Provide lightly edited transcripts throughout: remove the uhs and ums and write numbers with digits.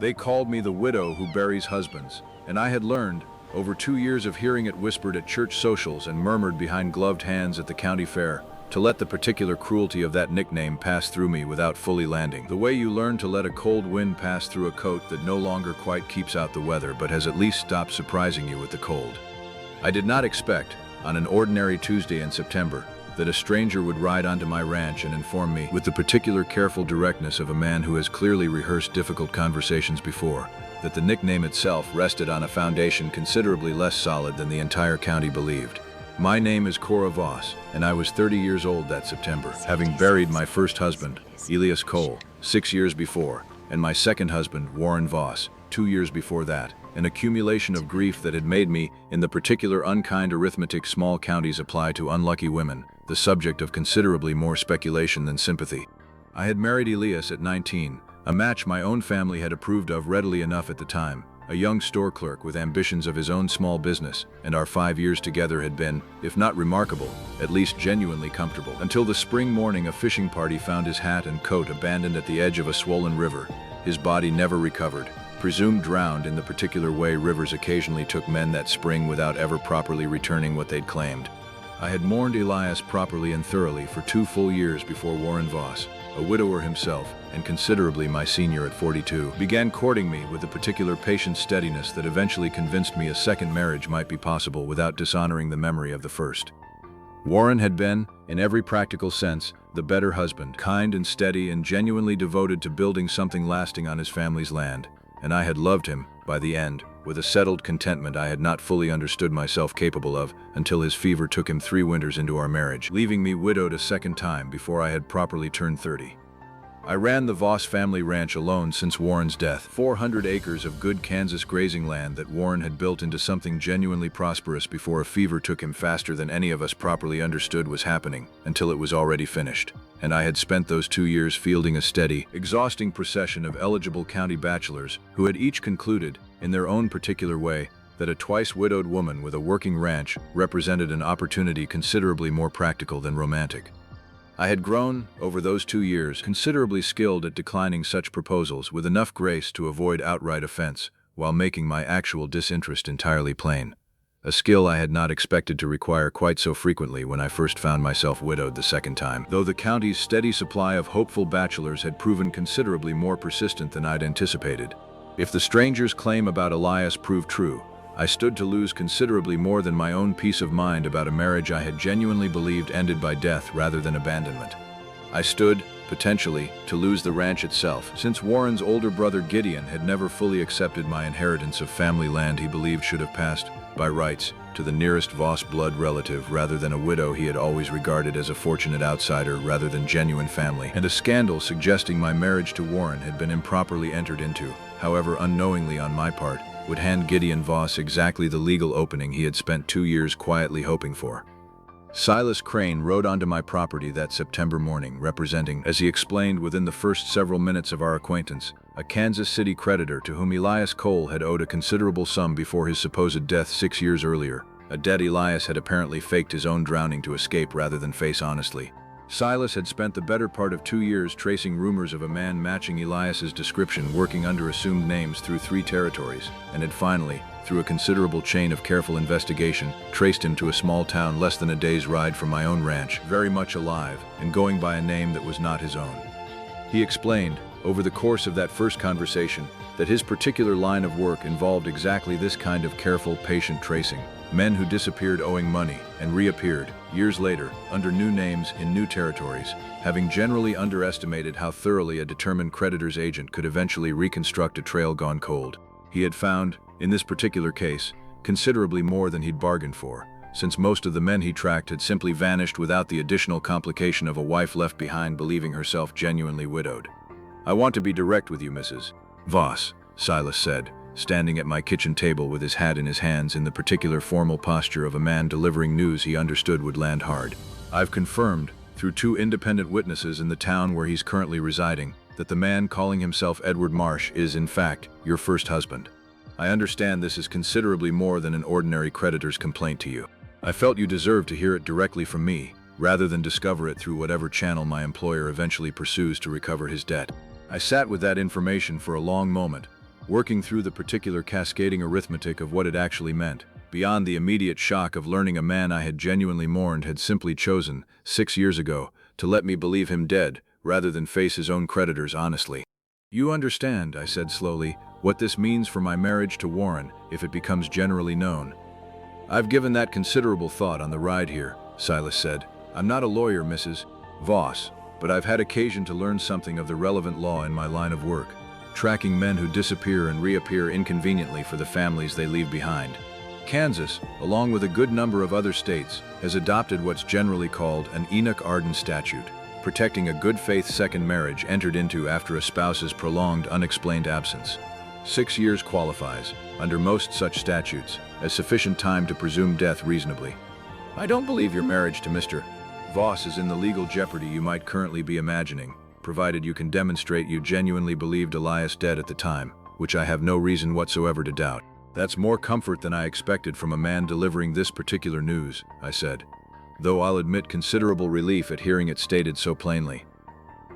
They called me the widow who buries husbands, and I had learned, over 2 years of hearing it whispered at church socials and murmured behind gloved hands at the county fair, to let the particular cruelty of that nickname pass through me without fully landing. The way you learn to let a cold wind pass through a coat that no longer quite keeps out the weather but has at least stopped surprising you with the cold. I did not expect, on an ordinary Tuesday in September, that a stranger would ride onto my ranch and inform me, with the particular careful directness of a man who has clearly rehearsed difficult conversations before, that the nickname itself rested on a foundation considerably less solid than the entire county believed. My name is Cora Voss, and I was 30 years old that September, having buried my first husband, Elias Cole, 6 years before, and my second husband, Warren Voss, 2 years before that, an accumulation of grief that had made me, in the particular unkind arithmetic small counties apply to unlucky women, the subject of considerably more speculation than sympathy. I had married Elias at 19, a match my own family had approved of readily enough at the time, a young store clerk with ambitions of his own small business, and our 5 years together had been, if not remarkable, at least genuinely comfortable, until the spring morning a fishing party found his hat and coat abandoned at the edge of a swollen river, his body never recovered, presumed drowned in the particular way rivers occasionally took men that spring without ever properly returning what they'd claimed. I had mourned Elias properly and thoroughly for 2 full years before Warren Voss, a widower himself, and considerably my senior at 42, began courting me with the particular patient steadiness that eventually convinced me a second marriage might be possible without dishonoring the memory of the first. Warren had been, in every practical sense, the better husband, kind and steady and genuinely devoted to building something lasting on his family's land, and I had loved him, by the end, with a settled contentment I had not fully understood myself capable of until his fever took him 3 winters into our marriage, leaving me widowed a second time before I had properly turned 30. I ran the Voss family ranch alone since Warren's death, 400 acres of good Kansas grazing land that Warren had built into something genuinely prosperous before a fever took him faster than any of us properly understood was happening, until it was already finished. And I had spent those 2 years fielding a steady, exhausting procession of eligible county bachelors who had each concluded, in their own particular way, that a twice-widowed woman with a working ranch represented an opportunity considerably more practical than romantic. I had grown, over those 2 years, considerably skilled at declining such proposals with enough grace to avoid outright offense, while making my actual disinterest entirely plain. A skill I had not expected to require quite so frequently when I first found myself widowed the second time, though the county's steady supply of hopeful bachelors had proven considerably more persistent than I'd anticipated. If the stranger's claim about Elias proved true, I stood to lose considerably more than my own peace of mind about a marriage I had genuinely believed ended by death rather than abandonment. I stood, potentially, to lose the ranch itself, since Warren's older brother Gideon had never fully accepted my inheritance of family land he believed should have passed, by rights, to the nearest Voss blood relative rather than a widow he had always regarded as a fortunate outsider rather than genuine family, and a scandal suggesting my marriage to Warren had been improperly entered into, however unknowingly on my part, would hand Gideon Voss exactly the legal opening he had spent 2 years quietly hoping for. Silas Crane rode onto my property that September morning, representing, as he explained within the first several minutes of our acquaintance, a Kansas City creditor to whom Elias Cole had owed a considerable sum before his supposed death 6 years earlier, a debt Elias had apparently faked his own drowning to escape rather than face honestly. Silas had spent the better part of 2 years tracing rumors of a man matching Elias's description working under assumed names through 3 territories, and had finally, through a considerable chain of careful investigation, traced him to a small town less than a day's ride from my own ranch, very much alive, and going by a name that was not his own. He explained, over the course of that first conversation, that his particular line of work involved exactly this kind of careful, patient tracing. Men who disappeared owing money and reappeared, years later, under new names in new territories, having generally underestimated how thoroughly a determined creditor's agent could eventually reconstruct a trail gone cold. He had found, in this particular case, considerably more than he'd bargained for, since most of the men he tracked had simply vanished without the additional complication of a wife left behind believing herself genuinely widowed. "I want to be direct with you, Mrs. Voss," Silas said, standing at my kitchen table with his hat in his hands in the particular formal posture of a man delivering news he understood would land hard. "I've confirmed, through 2 independent witnesses in the town where he's currently residing, that the man calling himself Edward Marsh is, in fact, your first husband. I understand this is considerably more than an ordinary creditor's complaint to you. I felt you deserved to hear it directly from me, rather than discover it through whatever channel my employer eventually pursues to recover his debt." I sat with that information for a long moment, working through the particular cascading arithmetic of what it actually meant, beyond the immediate shock of learning a man I had genuinely mourned had simply chosen, 6 years ago, to let me believe him dead, rather than face his own creditors honestly. "You understand," I said slowly, "what this means for my marriage to Warren if it becomes generally known." "I've given that considerable thought on the ride here," Silas said. "I'm not a lawyer, Mrs. Voss, but I've had occasion to learn something of the relevant law in my line of work, tracking men who disappear and reappear inconveniently for the families they leave behind. Kansas, along with a good number of other states, has adopted what's generally called an Enoch Arden statute, protecting a good faith second marriage entered into after a spouse's prolonged unexplained absence. 6 years qualifies, under most such statutes, as sufficient time to presume death reasonably. I don't believe your marriage to Mr. Voss is in the legal jeopardy you might currently be imagining, provided you can demonstrate you genuinely believed Elias dead at the time, which I have no reason whatsoever to doubt. That's more comfort than I expected from a man delivering this particular news," I said, though I'll admit considerable relief at hearing it stated so plainly.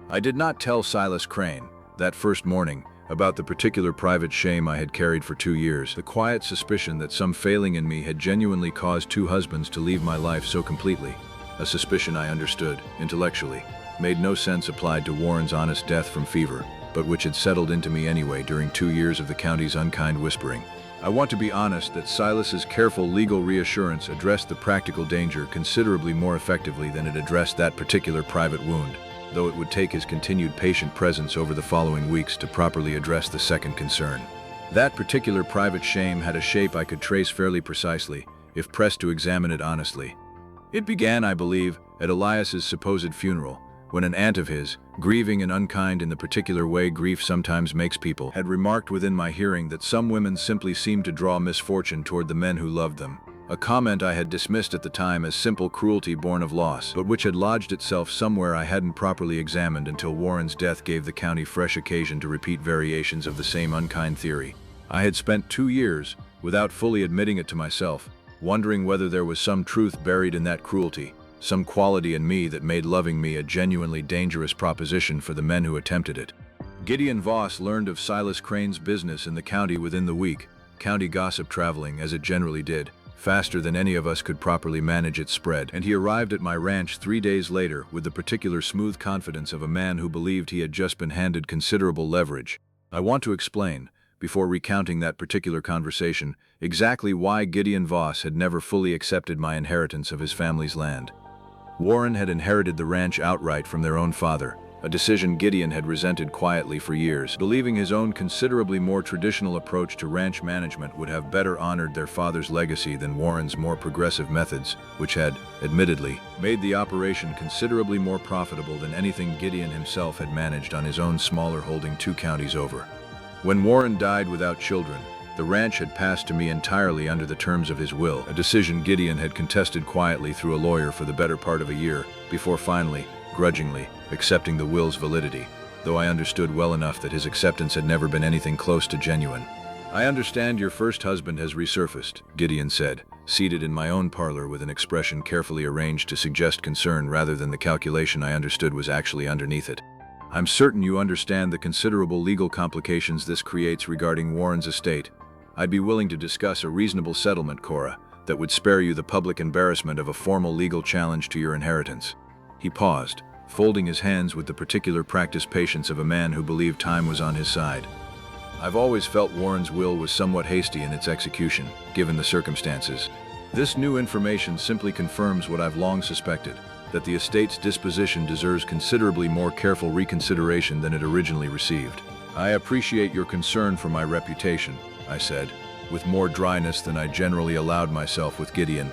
I did not tell Silas Crane, that first morning, about the particular private shame I had carried for 2 years, the quiet suspicion that some failing in me had genuinely caused 2 husbands to leave my life so completely, a suspicion I understood, intellectually, made no sense applied to Warren's honest death from fever, but which had settled into me anyway during 2 years of the county's unkind whispering. I want to be honest that Silas's careful legal reassurance addressed the practical danger considerably more effectively than it addressed that particular private wound, though it would take his continued patient presence over the following weeks to properly address the second concern. That particular private shame had a shape I could trace fairly precisely, if pressed to examine it honestly. It began, I believe, at Elias's supposed funeral, when an aunt of his, grieving and unkind in the particular way grief sometimes makes people, had remarked within my hearing that some women simply seemed to draw misfortune toward the men who loved them, a comment I had dismissed at the time as simple cruelty born of loss, but which had lodged itself somewhere I hadn't properly examined until Warren's death gave the county fresh occasion to repeat variations of the same unkind theory. I had spent 2 years, without fully admitting it to myself, wondering whether there was some truth buried in that cruelty, some quality in me that made loving me a genuinely dangerous proposition for the men who attempted it. Gideon Voss learned of Silas Crane's business in the county within the week, county gossip traveling, as it generally did, faster than any of us could properly manage its spread, and he arrived at my ranch 3 days later with the particular smooth confidence of a man who believed he had just been handed considerable leverage. I want to explain, before recounting that particular conversation, exactly why Gideon Voss had never fully accepted my inheritance of his family's land. Warren had inherited the ranch outright from their own father, a decision Gideon had resented quietly for years, believing his own considerably more traditional approach to ranch management would have better honored their father's legacy than Warren's more progressive methods, which had, admittedly, made the operation considerably more profitable than anything Gideon himself had managed on his own smaller holding 2 counties over. When Warren died without children, the ranch had passed to me entirely under the terms of his will, a decision Gideon had contested quietly through a lawyer for the better part of a year, before finally, grudgingly, accepting the will's validity, though I understood well enough that his acceptance had never been anything close to genuine. "I understand your first husband has resurfaced," Gideon said, seated in my own parlor with an expression carefully arranged to suggest concern rather than the calculation I understood was actually underneath it. "I'm certain you understand the considerable legal complications this creates regarding Warren's estate. I'd be willing to discuss a reasonable settlement, Cora, that would spare you the public embarrassment of a formal legal challenge to your inheritance." He paused, folding his hands with the particular practiced patience of a man who believed time was on his side. "I've always felt Warren's will was somewhat hasty in its execution, given the circumstances. This new information simply confirms what I've long suspected, that the estate's disposition deserves considerably more careful reconsideration than it originally received. I appreciate your concern for my reputation," I said, with more dryness than I generally allowed myself with Gideon,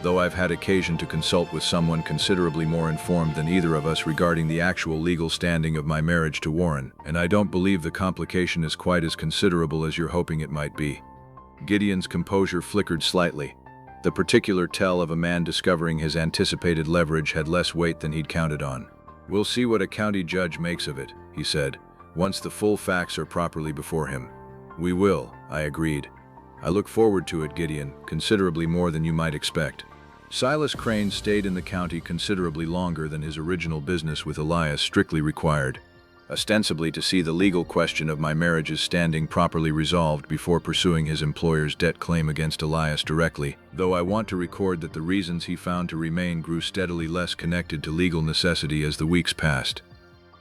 though I've had occasion to consult with someone considerably more informed than either of us regarding the actual legal standing of my marriage to Warren, and I don't believe the complication is quite as considerable as you're hoping it might be. Gideon's composure flickered slightly. The particular tell of a man discovering his anticipated leverage had less weight than he'd counted on. "We'll see what a county judge makes of it," he said, "once the full facts are properly before him." "We will," I agreed. "I look forward to it, Gideon, considerably more than you might expect." Silas Crane stayed in the county considerably longer than his original business with Elias strictly required. ostensibly to see the legal question of my marriage's standing properly resolved before pursuing his employer's debt claim against Elias directly, though I want to record that the reasons he found to remain grew steadily less connected to legal necessity as the weeks passed.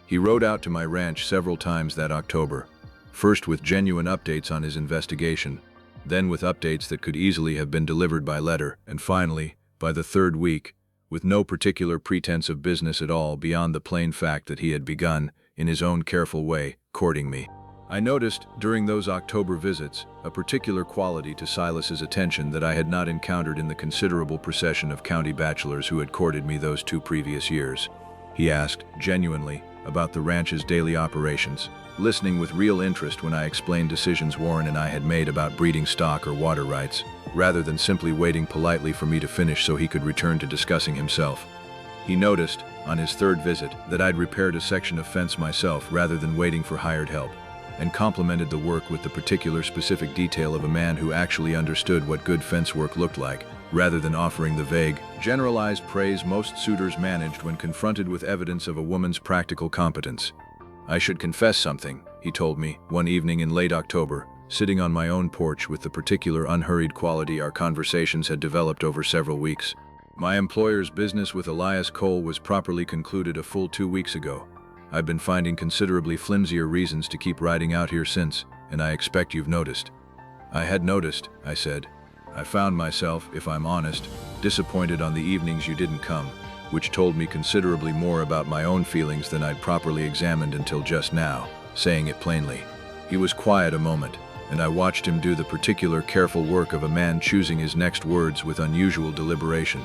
He rode out to my ranch several times that October, first with genuine updates on his investigation, then with updates that could easily have been delivered by letter, and finally, by the third week, with no particular pretense of business at all beyond the plain fact that he had begun, in his own careful way, courting me. I noticed, during those October visits, a particular quality to Silas's attention that I had not encountered in the considerable procession of county bachelors who had courted me those 2 previous years. He asked, genuinely, about the ranch's daily operations, listening with real interest when I explained decisions Warren and I had made about breeding stock or water rights, rather than simply waiting politely for me to finish so he could return to discussing himself. He noticed, on his third visit, that I'd repaired a section of fence myself rather than waiting for hired help, and complimented the work with the particular specific detail of a man who actually understood what good fence work looked like, rather than offering the vague, generalized praise most suitors managed when confronted with evidence of a woman's practical competence. I should confess something, he told me, one evening in late October, sitting on my own porch with the particular unhurried quality our conversations had developed over several weeks. My employer's business with Elias Cole was properly concluded a full 2 weeks ago. I've been finding considerably flimsier reasons to keep riding out here since, and I expect you've noticed. I had noticed, I said. I found myself, if I'm honest, disappointed on the evenings you didn't come, which told me considerably more about my own feelings than I'd properly examined until just now, saying it plainly. He was quiet a moment, and I watched him do the particular careful work of a man choosing his next words with unusual deliberation.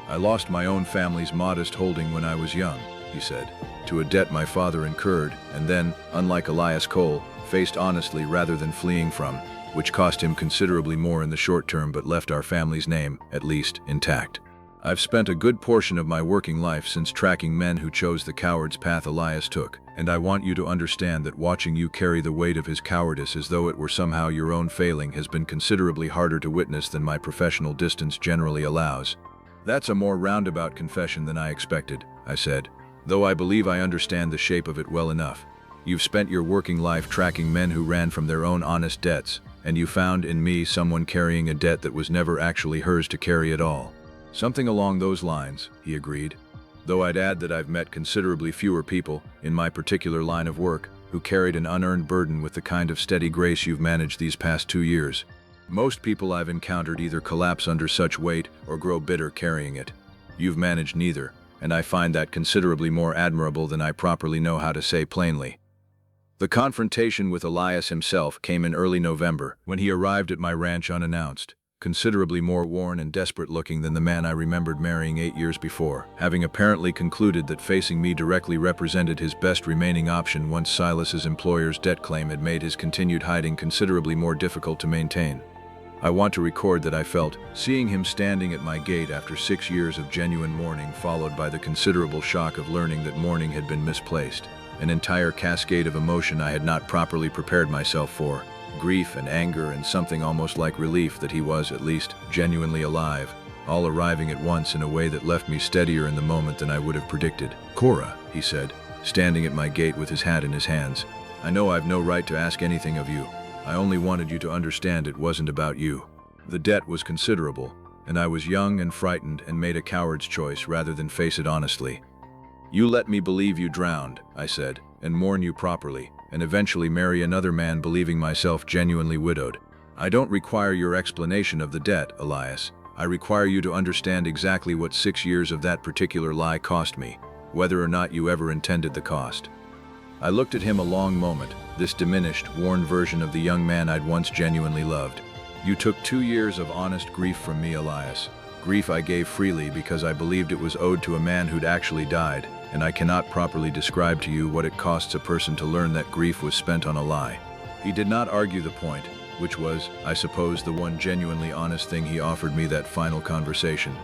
I lost my own family's modest holding when I was young, he said, to a debt my father incurred, and then, unlike Elias Cole, faced honestly rather than fleeing from, which cost him considerably more in the short term but left our family's name, at least, intact. I've spent a good portion of my working life since tracking men who chose the coward's path Elias took, and I want you to understand that watching you carry the weight of his cowardice as though it were somehow your own failing has been considerably harder to witness than my professional distance generally allows. That's a more roundabout confession than I expected, I said, though I believe I understand the shape of it well enough. You've spent your working life tracking men who ran from their own honest debts, and you found in me someone carrying a debt that was never actually hers to carry at all. Something along those lines, he agreed, though I'd add that I've met considerably fewer people, in my particular line of work, who carried an unearned burden with the kind of steady grace you've managed these past 2 years. Most people I've encountered either collapse under such weight or grow bitter carrying it. You've managed neither, and I find that considerably more admirable than I properly know how to say plainly. The confrontation with Elias himself came in early November, when he arrived at my ranch unannounced, considerably more worn and desperate-looking than the man I remembered marrying 8 years before, having apparently concluded that facing me directly represented his best remaining option once Silas's employer's debt claim had made his continued hiding considerably more difficult to maintain. I want to record that I felt, seeing him standing at my gate after 6 years of genuine mourning followed by the considerable shock of learning that mourning had been misplaced, an entire cascade of emotion I had not properly prepared myself for, grief and anger and something almost like relief that he was, at least, genuinely alive, all arriving at once in a way that left me steadier in the moment than I would have predicted. "Cora," he said, standing at my gate with his hat in his hands, "I know I've no right to ask anything of you. I only wanted you to understand it wasn't about you. The debt was considerable, and I was young and frightened and made a coward's choice rather than face it honestly. You let me believe you drowned," I said, "and mourn you properly, and eventually marry another man believing myself genuinely widowed. I don't require your explanation of the debt, Elias. I require you to understand exactly what 6 years of that particular lie cost me, whether or not you ever intended the cost." I looked at him a long moment, this diminished, worn version of the young man I'd once genuinely loved. "You took 2 years of honest grief from me, Elias. Grief I gave freely because I believed it was owed to a man who'd actually died, and I cannot properly describe to you what it costs a person to learn that grief was spent on a lie." He did not argue the point, which was, I suppose, the one genuinely honest thing he offered me that final conversation.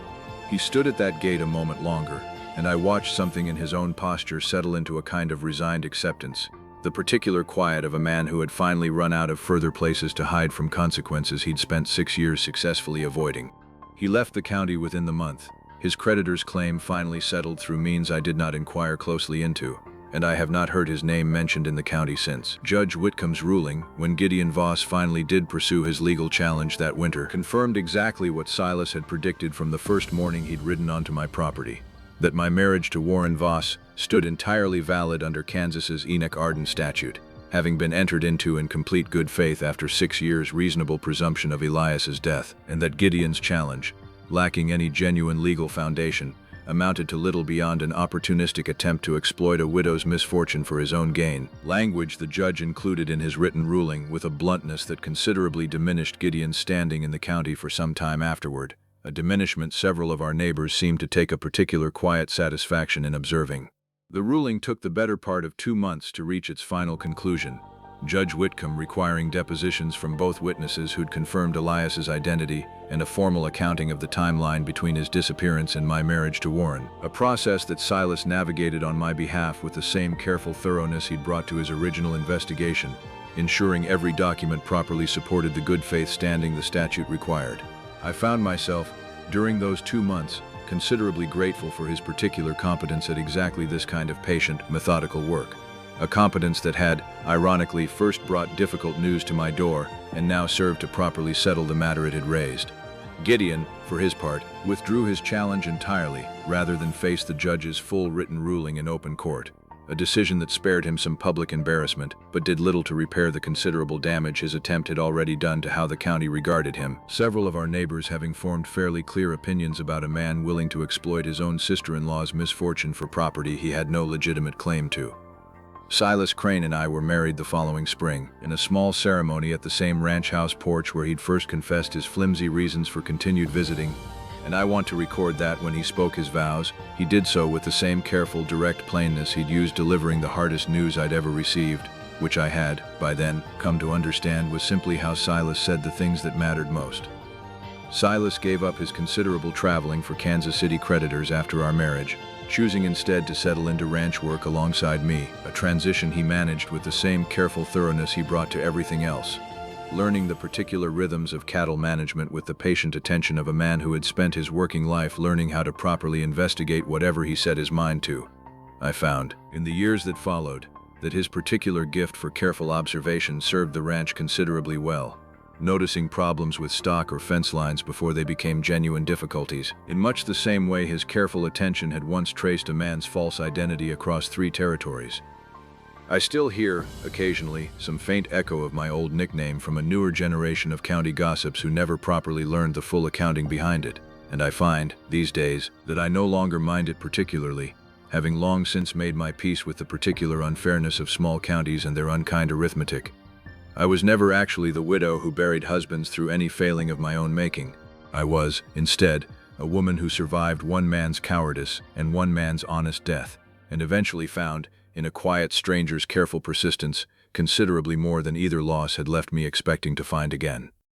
He stood at that gate a moment longer, and I watched something in his own posture settle into a kind of resigned acceptance, the particular quiet of a man who had finally run out of further places to hide from consequences he'd spent 6 years successfully avoiding. He left the county within the month, his creditor's claim finally settled through means I did not inquire closely into, and I have not heard his name mentioned in the county since. Judge Whitcomb's ruling, when Gideon Voss finally did pursue his legal challenge that winter, confirmed exactly what Silas had predicted from the first morning he'd ridden onto my property: that my marriage to Warren Voss stood entirely valid under Kansas's Enoch Arden statute, having been entered into in complete good faith after 6 years' reasonable presumption of Elias's death, and that Gideon's challenge, lacking any genuine legal foundation, amounted to little beyond an opportunistic attempt to exploit a widow's misfortune for his own gain. Language the judge included in his written ruling with a bluntness that considerably diminished Gideon's standing in the county for some time afterward, a diminishment several of our neighbors seemed to take a particular quiet satisfaction in observing. The ruling took the better part of 2 months to reach its final conclusion, Judge Whitcomb requiring depositions from both witnesses who'd confirmed Elias's identity and a formal accounting of the timeline between his disappearance and my marriage to Warren, a process that Silas navigated on my behalf with the same careful thoroughness he'd brought to his original investigation, ensuring every document properly supported the good faith standing the statute required. I found myself, during those 2 months, considerably grateful for his particular competence at exactly this kind of patient, methodical work. A competence that had, ironically, first brought difficult news to my door and now served to properly settle the matter it had raised. Gideon, for his part, withdrew his challenge entirely, rather than face the judge's full written ruling in open court, a decision that spared him some public embarrassment, but did little to repair the considerable damage his attempt had already done to how the county regarded him, several of our neighbors having formed fairly clear opinions about a man willing to exploit his own sister-in-law's misfortune for property he had no legitimate claim to. Silas Crane and I were married the following spring, in a small ceremony at the same ranch house porch where he'd first confessed his flimsy reasons for continued visiting, and I want to record that when he spoke his vows, he did so with the same careful, direct plainness he'd used delivering the hardest news I'd ever received, which I had, by then, come to understand was simply how Silas said the things that mattered most. Silas gave up his considerable traveling for Kansas City creditors after our marriage, choosing instead to settle into ranch work alongside me, a transition he managed with the same careful thoroughness he brought to everything else, learning the particular rhythms of cattle management with the patient attention of a man who had spent his working life learning how to properly investigate whatever he set his mind to. I found, in the years that followed, that his particular gift for careful observation served the ranch considerably well, noticing problems with stock or fence lines before they became genuine difficulties, in much the same way his careful attention had once traced a man's false identity across 3 territories. I still hear, occasionally, some faint echo of my old nickname from a newer generation of county gossips who never properly learned the full accounting behind it, and I find, these days, that I no longer mind it particularly, having long since made my peace with the particular unfairness of small counties and their unkind arithmetic. I was never actually the widow who buried husbands through any failing of my own making. I was, instead, a woman who survived one man's cowardice and one man's honest death, and eventually found, in a quiet stranger's careful persistence, considerably more than either loss had left me expecting to find again.